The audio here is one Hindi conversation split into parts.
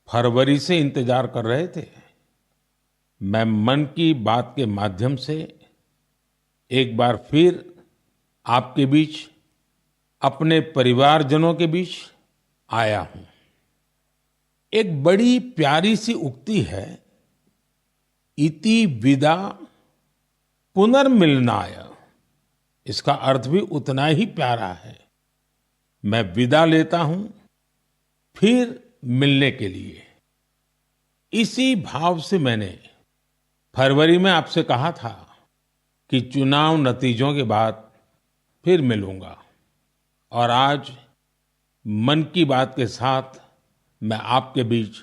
फरवरी से इंतजार कर रहे थे। मैं मन की बात के माध्यम से एक बार फिर आपके बीच, अपने परिवारजनों के बीच आया हूं। एक बड़ी प्यारी सी उक्ति है, इति विदा पुनर्मिलनाय। इसका अर्थ भी उतना ही प्यारा है। मैं विदा लेता हूं फिर मिलने के लिए। इसी भाव से मैंने फरवरी में आपसे कहा था कि चुनाव नतीजों के बाद फिर मिलूंगा, और आज मन की बात के साथ मैं आपके बीच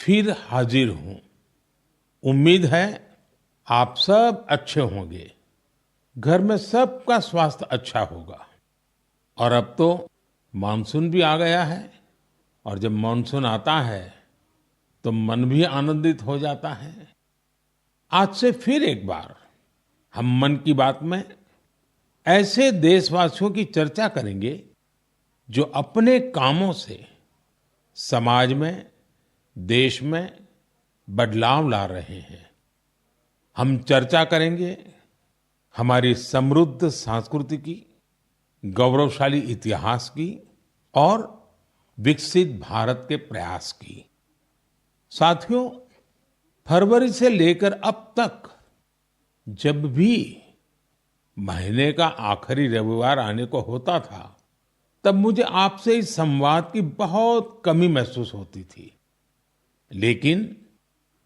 फिर हाजिर हूं। उम्मीद है आप सब अच्छे होंगे, घर में सबका स्वास्थ्य अच्छा होगा। और अब तो मानसून भी आ गया है, और जब मानसून आता है तो मन भी आनंदित हो जाता है। आज से फिर एक बार हम मन की बात में ऐसे देशवासियों की चर्चा करेंगे जो अपने कामों से समाज में, देश में बदलाव ला रहे हैं। हम चर्चा करेंगे हमारी समृद्ध संस्कृति की, गौरवशाली इतिहास की और विकसित भारत के प्रयास की। साथियों, फरवरी से लेकर अब तक जब भी महीने का आखिरी रविवार आने को होता था, तब मुझे आपसे इस संवाद की बहुत कमी महसूस होती थी। लेकिन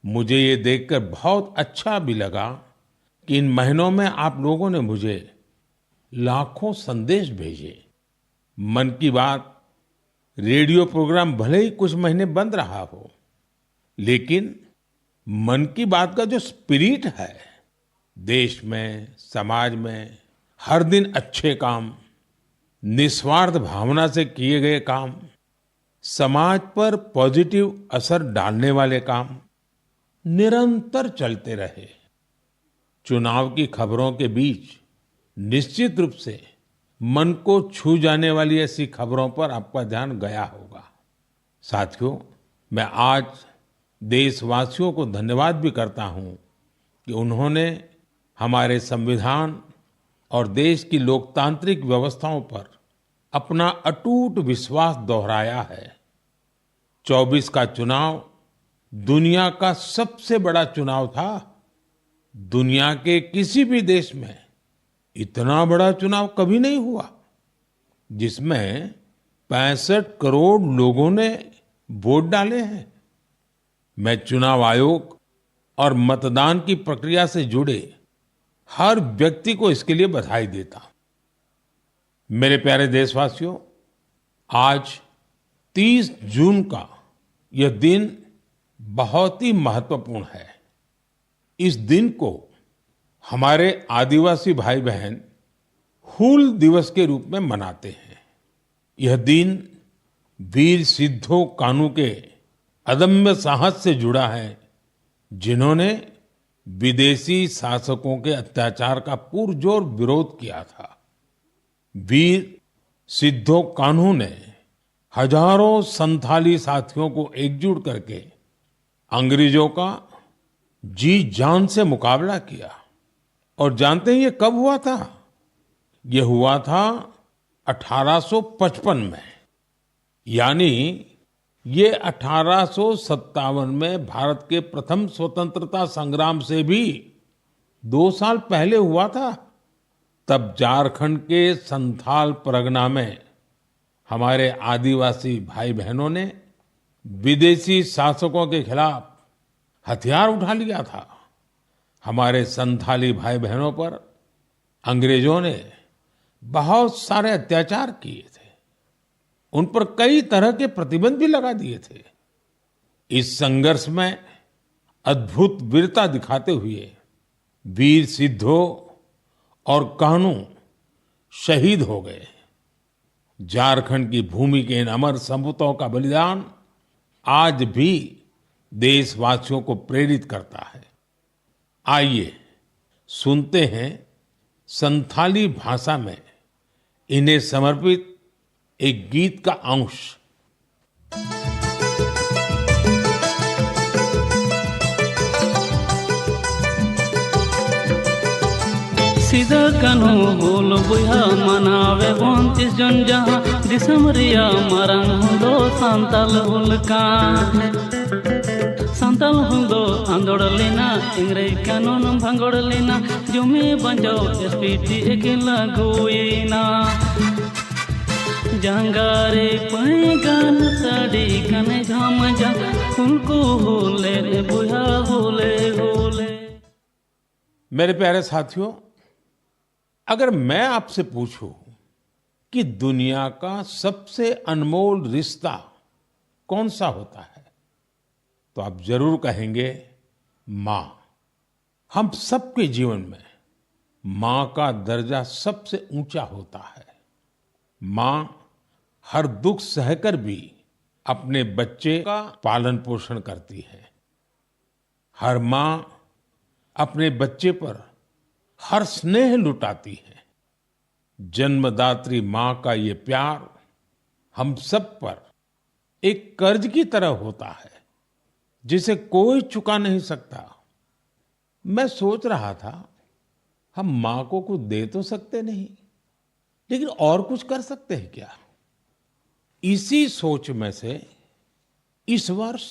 मुझे ये देखकर बहुत अच्छा भी लगा कि इन महीनों में आप लोगों ने मुझे लाखों संदेश भेजे। मन की बात रेडियो प्रोग्राम भले ही कुछ महीने बंद रहा हो, लेकिन मन की बात का जो स्पिरिट है, देश में, समाज में हर दिन अच्छे काम, निस्वार्थ भावना से किए गए काम, समाज पर पॉजिटिव असर डालने वाले काम निरंतर चलते रहे। चुनाव की खबरों के बीच निश्चित रूप से मन को छू जाने वाली ऐसी खबरों पर आपका ध्यान गया होगा। साथियों, मैं आज देशवासियों को धन्यवाद भी करता हूं कि उन्होंने हमारे संविधान और देश की लोकतांत्रिक व्यवस्थाओं पर अपना अटूट विश्वास दोहराया है। 24 का चुनाव दुनिया का सबसे बड़ा चुनाव था। दुनिया के किसी भी देश में इतना बड़ा चुनाव कभी नहीं हुआ, जिसमें 65 करोड़ लोगों ने वोट डाले हैं। मैं चुनाव आयोग और मतदान की प्रक्रिया से जुड़े हर व्यक्ति को इसके लिए बधाई देता हूं। मेरे प्यारे देशवासियों, आज 30 जून का यह दिन बहुत ही महत्वपूर्ण है। इस दिन को हमारे आदिवासी भाई बहन हूल दिवस के रूप में मनाते हैं। यह दिन वीर सिद्धो कान्हू के अदम्य साहस से जुड़ा है, जिन्होंने विदेशी शासकों के अत्याचार का पुरजोर विरोध किया था। वीर सिद्धो कान्हू ने हजारों संथाली साथियों को एकजुट करके अंग्रेजों का जी जान से मुकाबला किया। और जानते हैं ये कब हुआ था? ये हुआ था 1855 में। यानी ये 1857 में भारत के प्रथम स्वतंत्रता संग्राम से भी 2 साल पहले हुआ था। तब झारखंड के संथाल परगना में हमारे आदिवासी भाई बहनों ने विदेशी शासकों के खिलाफ हथियार उठा लिया था। हमारे संथाली भाई बहनों पर अंग्रेजों ने बहुत सारे अत्याचार किए थे। उन पर कई तरह के प्रतिबंध भी लगा दिए थे। इस संघर्ष में अद्भुत वीरता दिखाते हुए वीर सिद्धो और कान्हू शहीद हो गए। झारखंड की भूमि के इन अमर सपूतों का बलिदान आज भी देशवासियों को प्रेरित करता है। आइए सुनते हैं संथाली भाषा में इन्हें समर्पित एक गीत का अंश। सीधा कानू बोल बुया मनावे 29 जन जहां दिसमरिया मरंग हुंदो सांताल हुलका सांताल हुंदो आंदोड़लिना इंग्रेज कानून भंगोड़लिना जुमी बंजो एसपीटी एकेला गुइना जंगारे पैगान साड़ी कने घाम जा उनको होले बुया होले होले। मेरे प्यारे साथियों, अगर मैं आपसे पूछूं कि दुनिया का सबसे अनमोल रिश्ता कौन सा होता है, तो आप जरूर कहेंगे मां। हम सबके जीवन में मां का दर्जा सबसे ऊंचा होता है। मां हर दुख सहकर भी अपने बच्चे का पालन पोषण करती है। हर मां अपने बच्चे पर हर स्नेह लुटाती है। जन्मदात्री मां का ये प्यार हम सब पर एक कर्ज की तरह होता है, जिसे कोई चुका नहीं सकता। मैं सोच रहा था, हम मां को कुछ दे तो सकते नहीं, लेकिन और कुछ कर सकते हैं क्या? इसी सोच में से इस वर्ष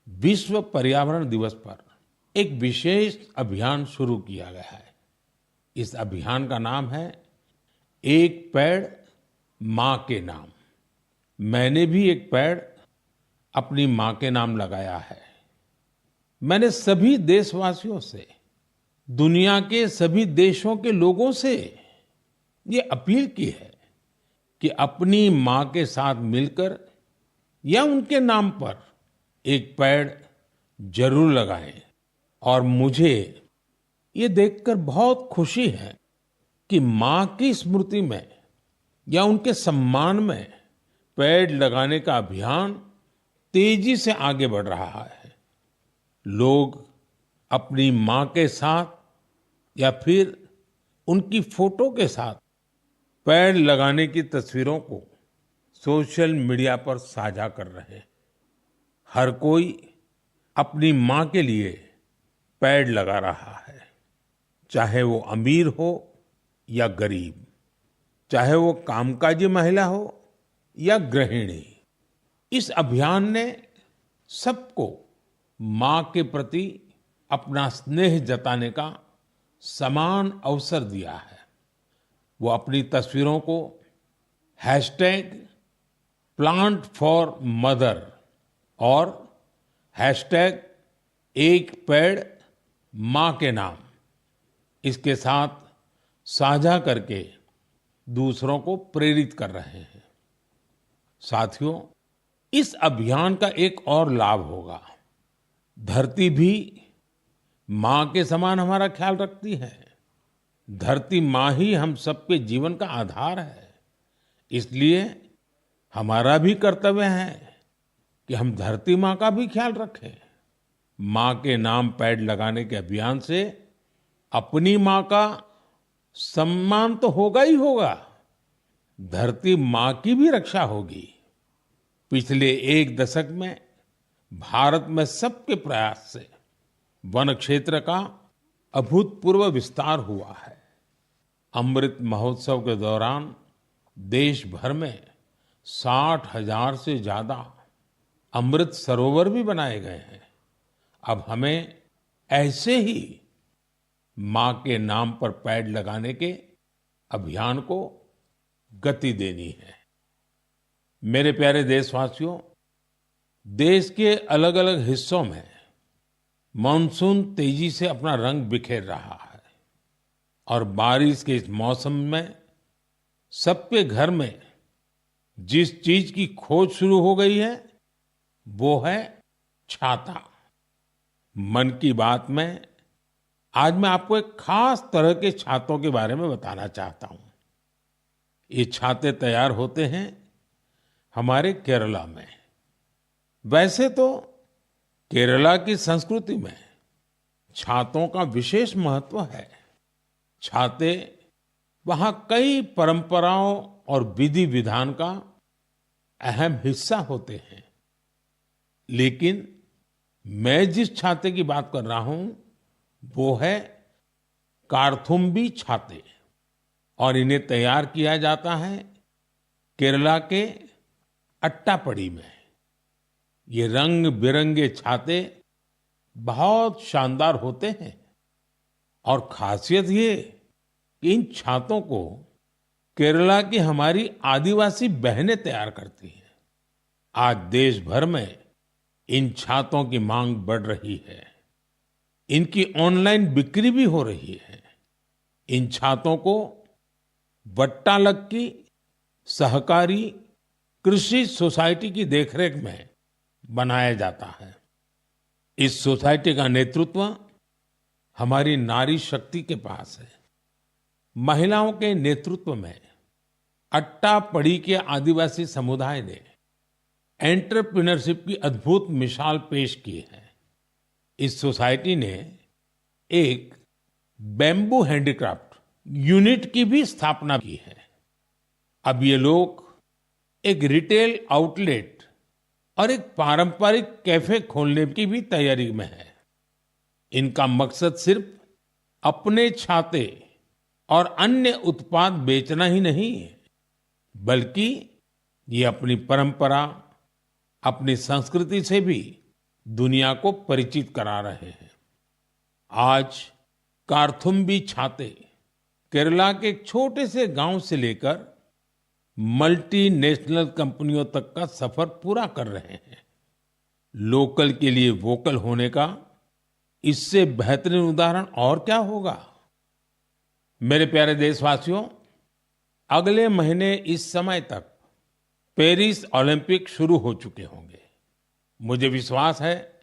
विश्व पर्यावरण दिवस पर एक विशेष अभियान शुरू किया गया है। इस अभियान का नाम है एक पेड़ मां के नाम। मैंने भी एक पेड़ अपनी मां के नाम लगाया है। मैंने सभी देशवासियों से, दुनिया के सभी देशों के लोगों से ये अपील की है कि अपनी मां के साथ मिलकर या उनके नाम पर एक पेड़ जरूर लगाएं। और मुझे ये देखकर बहुत खुशी है कि मां की स्मृति में या उनके सम्मान में पेड़ लगाने का अभियान तेजी से आगे बढ़ रहा है। लोग अपनी मां के साथ या फिर उनकी फोटो के साथ पेड़ लगाने की तस्वीरों को सोशल मीडिया पर साझा कर रहे हैं। हर कोई अपनी मां के लिए पेड़ लगा रहा है, चाहे वो अमीर हो या गरीब, चाहे वो कामकाजी महिला हो या गृहिणी। इस अभियान ने सबको मां के प्रति अपना स्नेह जताने का समान अवसर दिया है। वो अपनी तस्वीरों को #PlantForMother और #एक पेड़ मां के नाम इसके साथ साझा करके दूसरों को प्रेरित कर रहे हैं। साथियों, इस अभियान का एक और लाभ होगा। धरती भी मां के समान हमारा ख्याल रखती है। धरती मां ही हम सबके जीवन का आधार है। इसलिए हमारा भी कर्तव्य है कि हम धरती मां का भी ख्याल रखें। मां के नाम पेड़ लगाने के अभियान से अपनी मां का सम्मान तो होगा ही होगा, धरती मां की भी रक्षा होगी। पिछले एक दशक में भारत में सबके प्रयास से वन क्षेत्र का अभूतपूर्व विस्तार हुआ है। अमृत महोत्सव के दौरान देश भर में 60,000 से ज्यादा अमृत सरोवर भी बनाए गए हैं। अब हमें ऐसे ही मां के नाम पर पेड़ लगाने के अभियान को गति देनी है। मेरे प्यारे देशवासियों, देश के अलग अलग हिस्सों में मानसून तेजी से अपना रंग बिखेर रहा है और बारिश के इस मौसम में सबके घर में जिस चीज की खोज शुरू हो गई है वो है छाता। मन की बात में आज मैं आपको एक खास तरह के छातों के बारे में बताना चाहता हूं। ये छाते तैयार होते हैं हमारे केरला में। वैसे तो केरला की संस्कृति में छातों का विशेष महत्व है। छाते वहां कई परंपराओं और विधि विधान का अहम हिस्सा होते हैं। लेकिन मैं जिस छाते की बात कर रहा हूं वो है कार्थुम्बी छाते और इन्हें तैयार किया जाता है केरला के अट्टापडी में। ये रंग बिरंगे छाते बहुत शानदार होते हैं और खासियत ये कि इन छातों को केरला की हमारी आदिवासी बहनें तैयार करती हैं। आज देश भर में इन छातों की मांग बढ़ रही है। इनकी ऑनलाइन बिक्री भी हो रही है। इन छातों को वट्टालक्की सहकारी कृषि सोसाइटी की देखरेख में बनाया जाता है। इस सोसाइटी का नेतृत्व हमारी नारी शक्ति के पास है। महिलाओं के नेतृत्व में अट्टापडी के आदिवासी समुदाय ने एंटरप्रेन्योरशिप की अद्भुत मिसाल पेश की है। इस सोसाइटी ने एक बैम्बू हैंडीक्राफ्ट यूनिट की भी स्थापना की है। अब ये लोग एक रिटेल आउटलेट और एक पारंपरिक कैफे खोलने की भी तैयारी में है। इनका मकसद सिर्फ अपने छाते और अन्य उत्पाद बेचना ही नहीं है, बल्कि ये अपनी परंपरा, अपनी संस्कृति से भी दुनिया को परिचित करा रहे हैं। आज कार्थुम्बी छाते केरला के एक छोटे से गांव से लेकर मल्टीनेशनल कंपनियों तक का सफर पूरा कर रहे हैं। लोकल के लिए वोकल होने का इससे बेहतरीन उदाहरण और क्या होगा। मेरे प्यारे देशवासियों, अगले महीने इस समय तक पेरिस ओलंपिक शुरू हो चुके होंगे। मुझे विश्वास है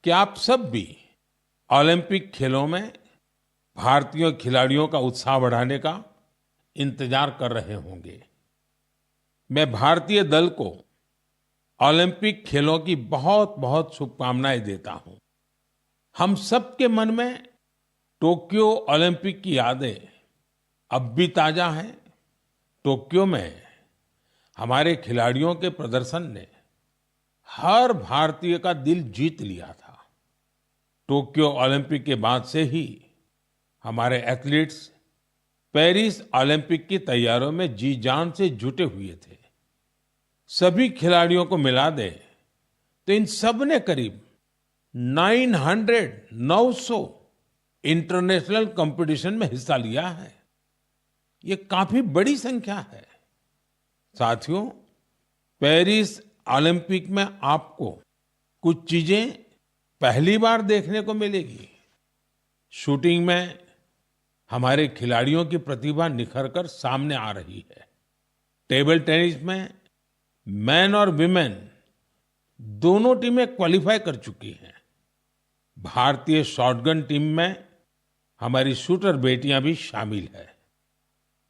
कि आप सब भी ओलंपिक खेलों में भारतीय खिलाड़ियों का उत्साह बढ़ाने का इंतजार कर रहे होंगे। मैं भारतीय दल को ओलंपिक खेलों की बहुत बहुत शुभकामनाएं देता हूं। हम सबके मन में टोक्यो ओलंपिक की यादें अब भी ताजा हैं। टोक्यो में हमारे खिलाड़ियों के प्रदर्शन ने हर भारतीय का दिल जीत लिया था। टोक्यो ओलंपिक के बाद से ही हमारे एथलीट्स पेरिस ओलंपिक की तैयारियों में जी जान से जुटे हुए थे। सभी खिलाड़ियों को मिला दे तो इन सब ने करीब 900 इंटरनेशनल कंपटीशन में हिस्सा लिया है। ये काफी बड़ी संख्या है। साथियों, पेरिस ओलंपिक में आपको कुछ चीजें पहली बार देखने को मिलेगी। शूटिंग में हमारे खिलाड़ियों की प्रतिभा निखर कर सामने आ रही है। टेबल टेनिस में मेन और विमेन दोनों टीमें क्वालिफाई कर चुकी हैं। भारतीय शॉटगन टीम में हमारी शूटर बेटियां भी शामिल है।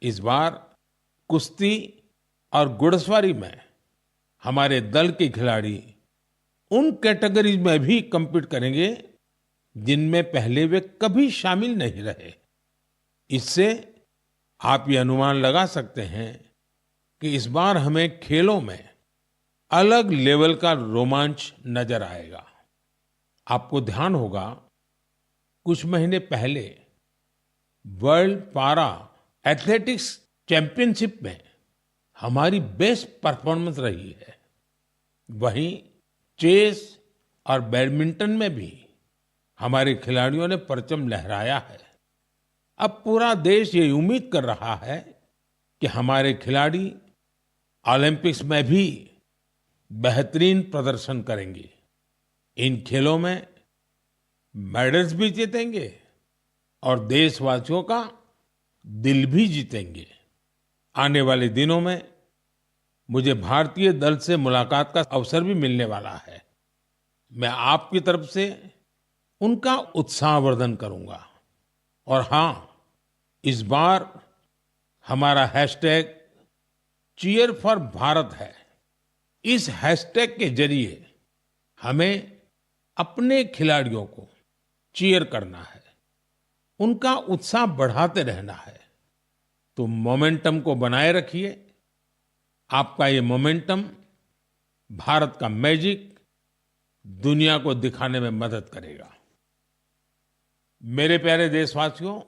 इस बार कुश्ती और घुड़सवारी में हमारे दल के खिलाड़ी उन कैटेगरीज में भी कम्पीट करेंगे जिनमें पहले वे कभी शामिल नहीं रहे। इससे आप ये अनुमान लगा सकते हैं कि इस बार हमें खेलों में अलग लेवल का रोमांच नजर आएगा। आपको ध्यान होगा, कुछ महीने पहले वर्ल्ड पारा एथलेटिक्स चैंपियनशिप में हमारी बेस्ट परफॉर्मेंस रही है। वहीं चेस और बैडमिंटन में भी हमारे खिलाड़ियों ने परचम लहराया है। अब पूरा देश ये उम्मीद कर रहा है कि हमारे खिलाड़ी ओलंपिक्स में भी बेहतरीन प्रदर्शन करेंगे। इन खेलों में मेडल्स भी जीतेंगे और देशवासियों का दिल भी जीतेंगे। आने वाले दिनों में मुझे भारतीय दल से मुलाकात का अवसर भी मिलने वाला है। मैं आपकी तरफ से उनका उत्साहवर्धन करूंगा। और हाँ, इस बार हमारा हैशटैग चीयर फॉर भारत है। इस हैशटैग के जरिए हमें अपने खिलाड़ियों को चीयर करना है, उनका उत्साह बढ़ाते रहना है। तो मोमेंटम को बनाए रखिए। आपका ये मोमेंटम भारत का मैजिक दुनिया को दिखाने में मदद करेगा। मेरे प्यारे देशवासियों,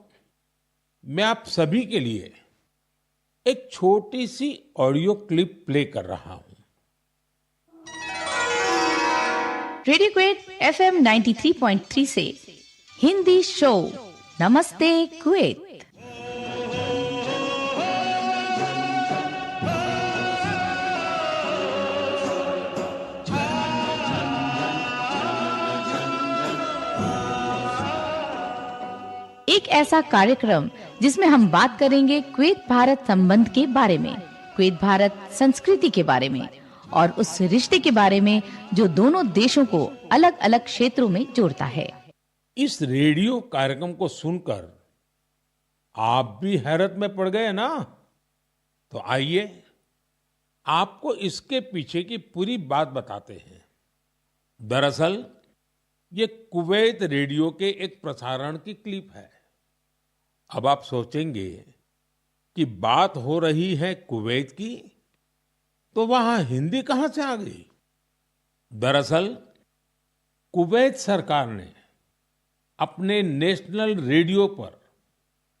मैं आप सभी के लिए एक छोटी सी ऑडियो क्लिप प्ले कर रहा हूं। रेडियो क्वेट FM 93.3 से हिंदी शो नमस्ते कुवैत। एक ऐसा कार्यक्रम जिसमें हम बात करेंगे कुवैत भारत संबंध के बारे में, कुवैत भारत संस्कृति के बारे में और उस रिश्ते के बारे में जो दोनों देशों को अलग-अलग क्षेत्रों में जोड़ता है। इस रेडियो कार्यक्रम को सुनकर आप भी हैरत में पड़ गए ना? तो आइए आपको इसके पीछे की पूरी बात बताते हैं। दरअसल ये कुवैत रेडियो के एक प्रसारण की क्लिप है। अब आप सोचेंगे कि बात हो रही है कुवैत की, तो वहां हिंदी कहां से आ गई? दरअसल कुवैत सरकार ने अपने नेशनल रेडियो पर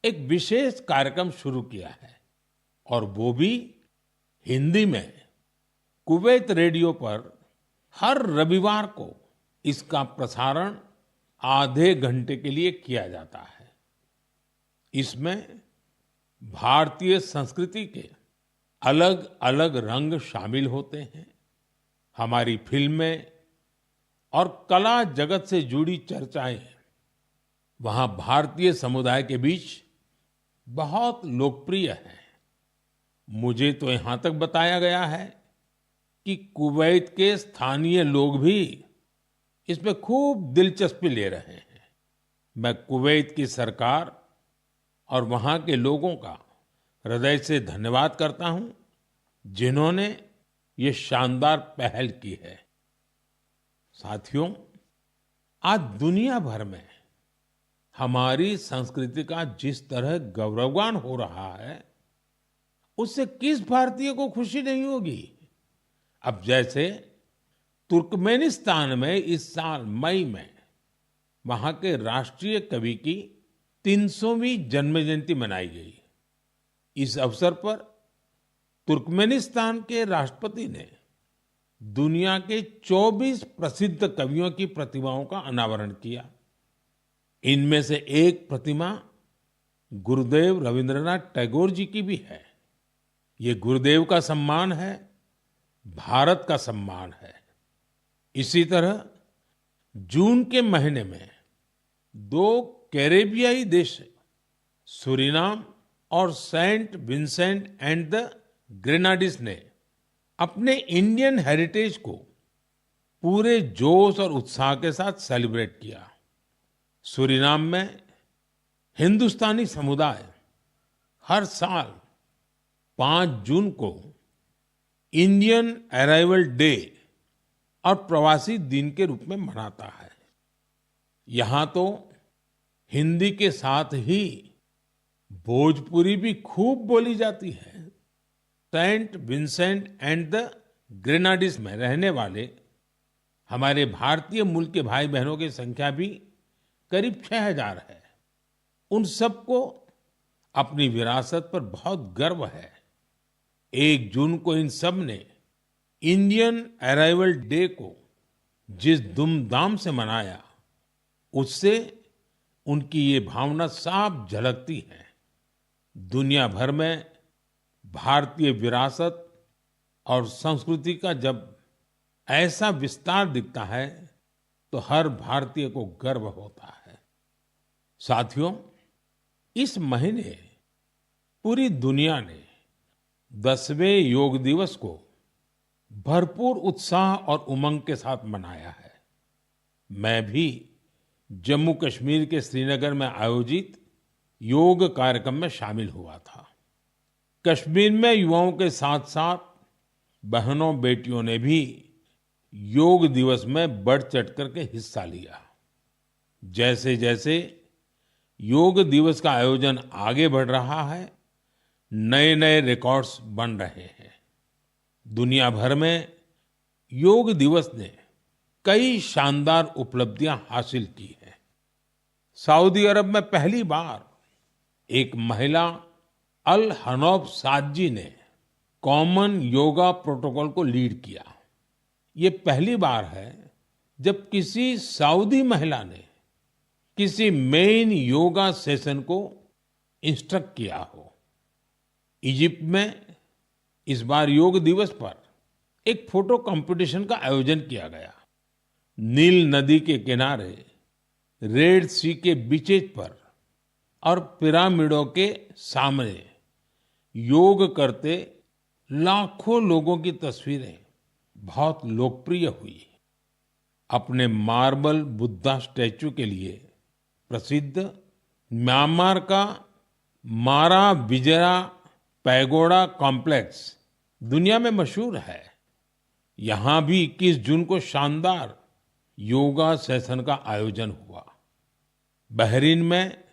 एक विशेष कार्यक्रम शुरू किया है और वो भी हिंदी में। कुवैत रेडियो पर हर रविवार को इसका प्रसारण आधे घंटे के लिए किया जाता है। इसमें भारतीय संस्कृति के अलग अलग रंग शामिल होते हैं। हमारी फिल्में और कला जगत से जुड़ी चर्चाएं वहां भारतीय समुदाय के बीच बहुत लोकप्रिय हैं। मुझे तो यहां तक बताया गया है कि कुवैत के स्थानीय लोग भी इसमें खूब दिलचस्पी ले रहे हैं। मैं कुवैत की सरकार और वहां के लोगों का हृदय से धन्यवाद करता हूं, जिन्होंने ये शानदार पहल की है। साथियों, आज दुनिया भर में हमारी संस्कृति का जिस तरह गौरवगान हो रहा है, उससे किस भारतीय को खुशी नहीं होगी? अब जैसे तुर्कमेनिस्तान में इस साल मई में वहां के राष्ट्रीय कवि की 300वीं जन्म जयंती मनाई गई। इस अवसर पर तुर्कमेनिस्तान के राष्ट्रपति ने दुनिया के 24 प्रसिद्ध कवियों की प्रतिमाओं का अनावरण किया। इनमें से एक प्रतिमा गुरुदेव रविंद्रनाथ टैगोर जी की भी है। ये गुरुदेव का सम्मान है, भारत का सम्मान है। इसी तरह जून के महीने में 2 कैरेबियाई देश सूरीनाम और सेंट विंसेंट एंड द ग्रेनाडीज ने अपने इंडियन हेरिटेज को पूरे जोश और उत्साह के साथ सेलिब्रेट किया। सूरीनाम में हिंदुस्तानी समुदाय हर साल 5 जून को इंडियन अराइवल डे और प्रवासी दिन के रूप में मनाता है। यहां तो हिंदी के साथ ही भोजपुरी भी खूब बोली जाती है। सेंट विंसेंट एंड द ग्रेनाडीज में रहने वाले हमारे भारतीय मूल के भाई बहनों की संख्या भी करीब 6000 है। उन सबको अपनी विरासत पर बहुत गर्व है। 1 जून को इन सब ने इंडियन अराइवल डे को जिस धूमधाम से मनाया, उससे उनकी ये भावना साफ झलकती है। दुनिया भर में भारतीय विरासत और संस्कृति का जब ऐसा विस्तार दिखता है, तो हर भारतीय को गर्व होता है। साथियों, इस महीने पूरी दुनिया ने 10वें योग दिवस को भरपूर उत्साह और उमंग के साथ मनाया है। मैं भी जम्मू कश्मीर के श्रीनगर में आयोजित योग कार्यक्रम में शामिल हुआ था। कश्मीर में युवाओं के साथ साथ बहनों बेटियों ने भी योग दिवस में बढ़ चढ़ करके हिस्सा लिया। जैसे जैसे योग दिवस का आयोजन आगे बढ़ रहा है, नए नए रिकॉर्ड्स बन रहे हैं। दुनिया भर में योग दिवस ने कई शानदार उपलब्धियां हासिल की हैं। सऊदी अरब में पहली बार एक महिला अल हनौफ साद जी ने कॉमन योगा प्रोटोकॉल को लीड किया। ये पहली बार है जब किसी सऊदी महिला ने किसी मेन योगा सेशन को इंस्ट्रक्ट किया हो। इजिप्ट में इस बार योग दिवस पर एक फोटो कंपटीशन का आयोजन किया गया। नील नदी के किनारे, रेड सी के बीचेज पर और पिरामिडों के सामने योग करते लाखों लोगों की तस्वीरें बहुत लोकप्रिय हुई। अपने मार्बल बुद्धा स्टैचू के लिए प्रसिद्ध म्यांमार का मारा विजरा पैगोडा कॉम्प्लेक्स दुनिया में मशहूर है। यहाँ भी 21 जून को शानदार योगा सेशन का आयोजन हुआ। बहरीन में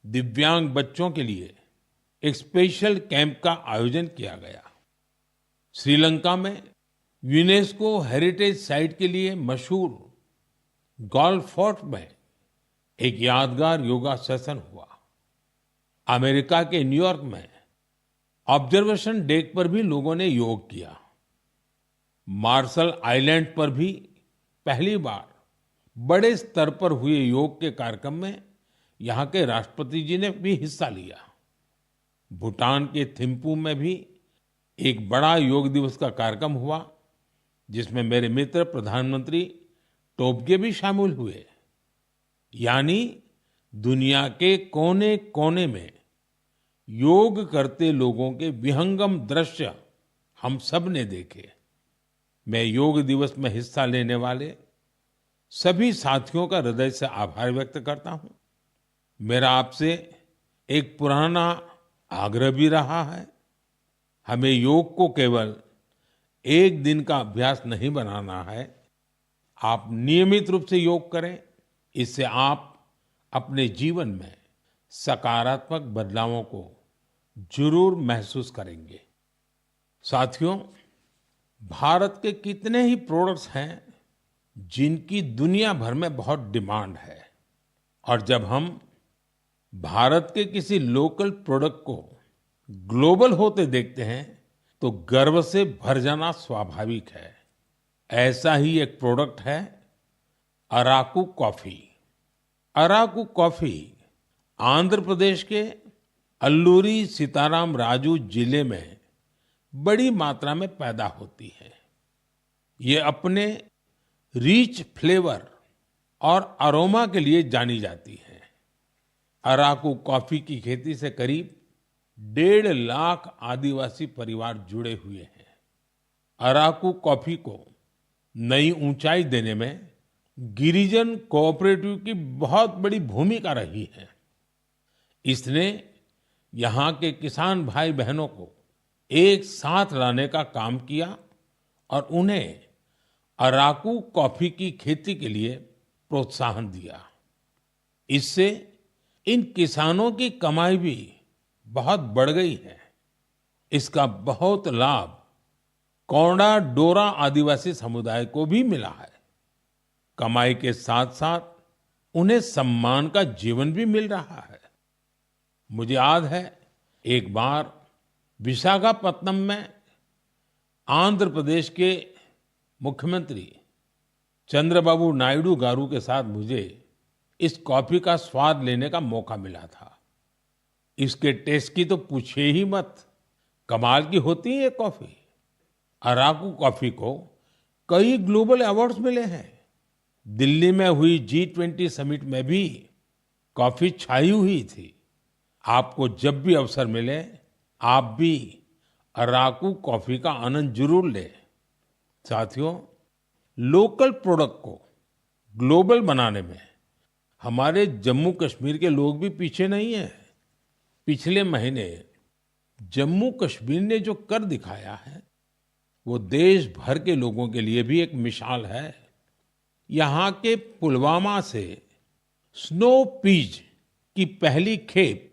दिव्यांग बच्चों के लिए एक स्पेशल कैंप का आयोजन किया गया। श्रीलंका में यूनेस्को हेरिटेज साइट के लिए मशहूर गोल्फ फोर्ट में एक यादगार योगा सेशन हुआ। अमेरिका के न्यूयॉर्क में ऑब्जर्वेशन डेक पर भी लोगों ने योग किया। मार्शल आइलैंड पर भी पहली बार बड़े स्तर पर हुए योग के कार्यक्रम में यहाँ के राष्ट्रपति जी ने भी हिस्सा लिया। भूटान के थिम्पू में भी एक बड़ा योग दिवस का कार्यक्रम हुआ, जिसमें मेरे मित्र प्रधानमंत्री टोबगे भी शामिल हुए। यानी दुनिया के कोने कोने में योग करते लोगों के विहंगम दृश्य हम सब ने देखे। मैं योग दिवस में हिस्सा लेने वाले सभी साथियों का हृदय से आभार व्यक्त करता हूं। मेरा आपसे एक पुराना आग्रह भी रहा है। हमें योग को केवल एक दिन का अभ्यास नहीं बनाना है। आप नियमित रूप से योग करें। इससे आप अपने जीवन में सकारात्मक बदलावों को जरूर महसूस करेंगे। साथियों, भारत के कितने ही प्रोडक्ट्स हैं जिनकी दुनिया भर में बहुत डिमांड है, और जब हम भारत के किसी लोकल प्रोडक्ट को ग्लोबल होते देखते हैं तो गर्व से भर जाना स्वाभाविक है। ऐसा ही एक प्रोडक्ट है अराकू कॉफी। अराकू कॉफी आंध्र प्रदेश के अल्लूरी सीताराम राजू जिले में बड़ी मात्रा में पैदा होती है। ये अपने रिच फ्लेवर और अरोमा के लिए जानी जाती है। अराकू कॉफी की खेती से करीब 1.5 लाख आदिवासी परिवार जुड़े हुए हैं। अराकू कॉफी को नई ऊंचाई देने में गिरिजन कोऑपरेटिव की बहुत बड़ी भूमिका रही है। इसने यहाँ के किसान भाई बहनों को एक साथ लाने का काम किया और उन्हें अराकू कॉफी की खेती के लिए प्रोत्साहन दिया। इससे इन किसानों की कमाई भी बहुत बढ़ गई है। इसका बहुत लाभ कोंडा डोरा आदिवासी समुदाय को भी मिला है। कमाई के साथ साथ उन्हें सम्मान का जीवन भी मिल रहा है। मुझे याद है एक बार विशाखापत्तनम में आंध्र प्रदेश के मुख्यमंत्री चंद्रबाबू नायडू गारू के साथ मुझे इस कॉफी का स्वाद लेने का मौका मिला था। इसके टेस्ट की तो पूछिए ही मत, कमाल की होती है ये कॉफी। अराकू कॉफी को कई ग्लोबल अवार्ड्स मिले हैं। दिल्ली में हुई G20 समिट में भी कॉफी छाई हुई थी। आपको जब भी अवसर मिले आप भी अराकू कॉफी का आनंद जरूर लें। साथियों, लोकल प्रोडक्ट को ग्लोबल बनाने में हमारे जम्मू कश्मीर के लोग भी पीछे नहीं हैं। पिछले महीने जम्मू कश्मीर ने जो कर दिखाया है वो देश भर के लोगों के लिए भी एक मिसाल है। यहाँ के पुलवामा से स्नो पीज की पहली खेप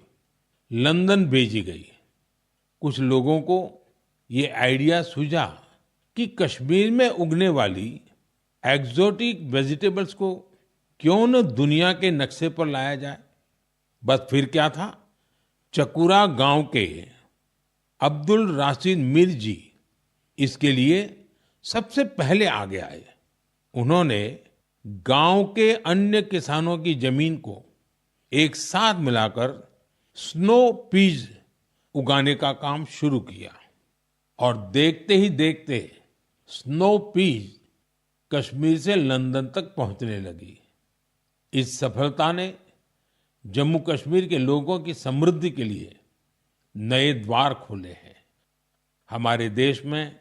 लंदन भेजी गई। कुछ लोगों को ये आइडिया सूझा कि कश्मीर में उगने वाली एक्सोटिक वेजिटेबल्स को क्यों न दुनिया के नक्शे पर लाया जाए। बस फिर क्या था, चकुरा गांव के अब्दुल राशिद मीर जी इसके लिए सबसे पहले आगे आए। उन्होंने गांव के अन्य किसानों की जमीन को एक साथ मिलाकर स्नो पीज उगाने का काम शुरू किया और देखते ही देखते स्नो पीज कश्मीर से लंदन तक पहुंचने लगी। इस सफलता ने जम्मू कश्मीर के लोगों की समृद्धि के लिए नए द्वार खोले हैं। हमारे देश में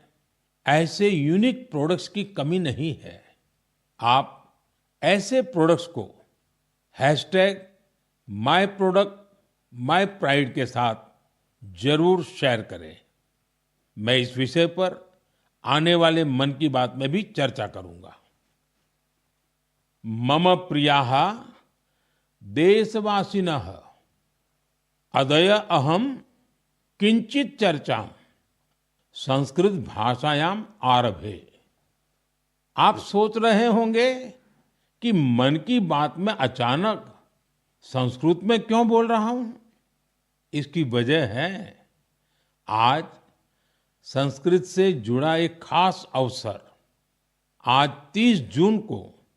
ऐसे यूनिक प्रोडक्ट्स की कमी नहीं है। आप ऐसे प्रोडक्ट्स को #myproductmypride के साथ जरूर शेयर करें। मैं इस विषय पर आने वाले मन की बात में भी चर्चा करूंगा। मम प्रियाः देशवासिनः अद्य अहम किंचित चर्चा संस्कृत भाषायाम आरभे। आप सोच रहे होंगे कि मन की बात में अचानक संस्कृत में क्यों बोल रहा हूं? इसकी वजह है आज संस्कृत से जुड़ा एक खास अवसर। आज 30 जून को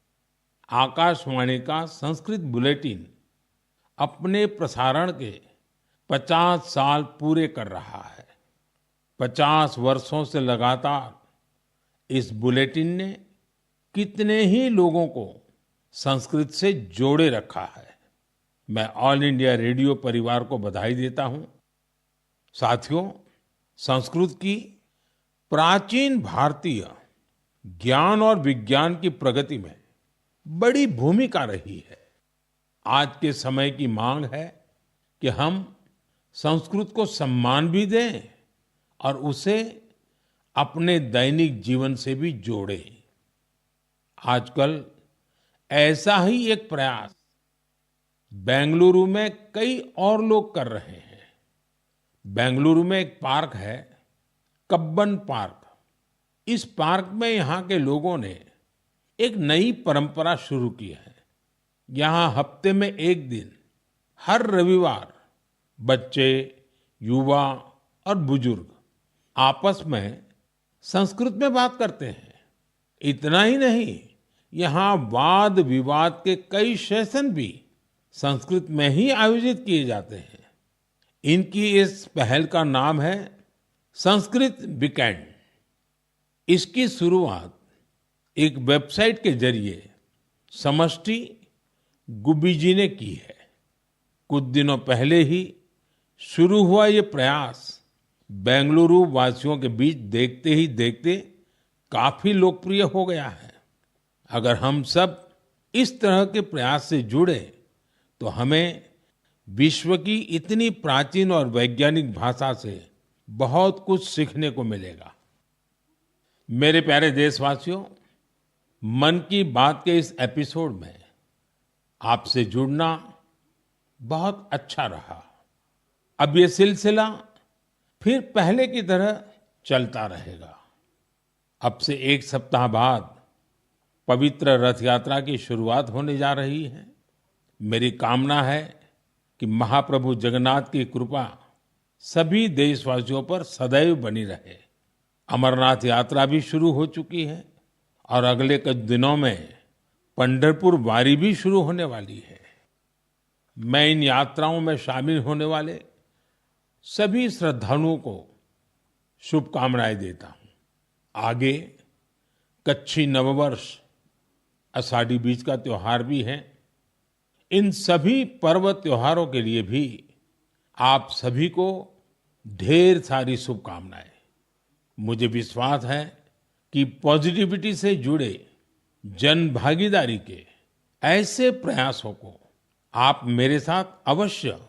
आकाशवाणी का संस्कृत बुलेटिन अपने प्रसारण के 50 साल पूरे कर रहा है। 50 वर्षों से लगातार इस बुलेटिन ने कितने ही लोगों को संस्कृत से जोड़े रखा है। मैं ऑल इंडिया रेडियो परिवार को बधाई देता हूं। साथियों, संस्कृत की प्राचीन भारतीय ज्ञान और विज्ञान की प्रगति में बड़ी भूमिका रही है। आज के समय की मांग है कि हम संस्कृत को सम्मान भी दें और उसे अपने दैनिक जीवन से भी जोड़ें। आजकल ऐसा ही एक प्रयास बेंगलुरु में कई और लोग कर रहे हैं। बेंगलुरु में एक पार्क है, कब्बन पार्क। इस पार्क में यहाँ के लोगों ने एक नई परंपरा शुरू की है। यहाँ हफ्ते में एक दिन हर रविवार बच्चे, युवा और बुजुर्ग आपस में संस्कृत में बात करते हैं। इतना ही नहीं, यहाँ वाद विवाद के कई सेशन भी संस्कृत में ही आयोजित किए जाते हैं। इनकी इस पहल का नाम है संस्कृत वीकेंड। इसकी शुरुआत एक वेबसाइट के जरिए समष्टि गुब्बी जी ने की है। कुछ दिनों पहले ही शुरू हुआ ये प्रयास बेंगलुरु वासियों के बीच देखते ही देखते काफी लोकप्रिय हो गया है। अगर हम सब इस तरह के प्रयास से जुड़े तो हमें विश्व की इतनी प्राचीन और वैज्ञानिक भाषा से बहुत कुछ सीखने को मिलेगा। मेरे प्यारे देशवासियों, मन की बात के इस एपिसोड में आपसे जुड़ना बहुत अच्छा रहा। अब ये सिलसिला फिर पहले की तरह चलता रहेगा। अब से एक सप्ताह बाद पवित्र रथ यात्रा की शुरुआत होने जा रही है। मेरी कामना है कि महाप्रभु जगन्नाथ की कृपा सभी देशवासियों पर सदैव बनी रहे। अमरनाथ यात्रा भी शुरू हो चुकी है और अगले कुछ दिनों में पंढरपुर वारी भी शुरू होने वाली है। मैं इन यात्राओं में शामिल होने वाले सभी श्रद्धालुओं को शुभकामनाएं देता हूं। आगे कच्छी नववर्ष, आषाढ़ी बीज का त्योहार भी है। इन सभी पर्व त्योहारों के लिए भी आप सभी को ढेर सारी शुभकामनाएं। मुझे विश्वास है कि पॉजिटिविटी से जुड़े जन भागीदारी के ऐसे प्रयासों को आप मेरे साथ अवश्य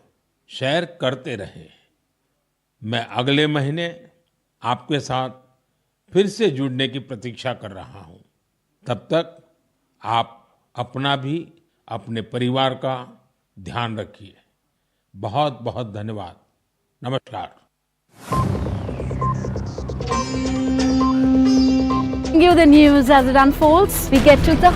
शेयर करते रहें। मैं अगले महीने आपके साथ फिर से जुड़ने की प्रतीक्षा कर रहा हूं। तब तक आप अपना भी, अपने परिवार का ध्यान रखिए। बहुत बहुत धन्यवाद। नमस्कार। You the news as it unfolds. We get to the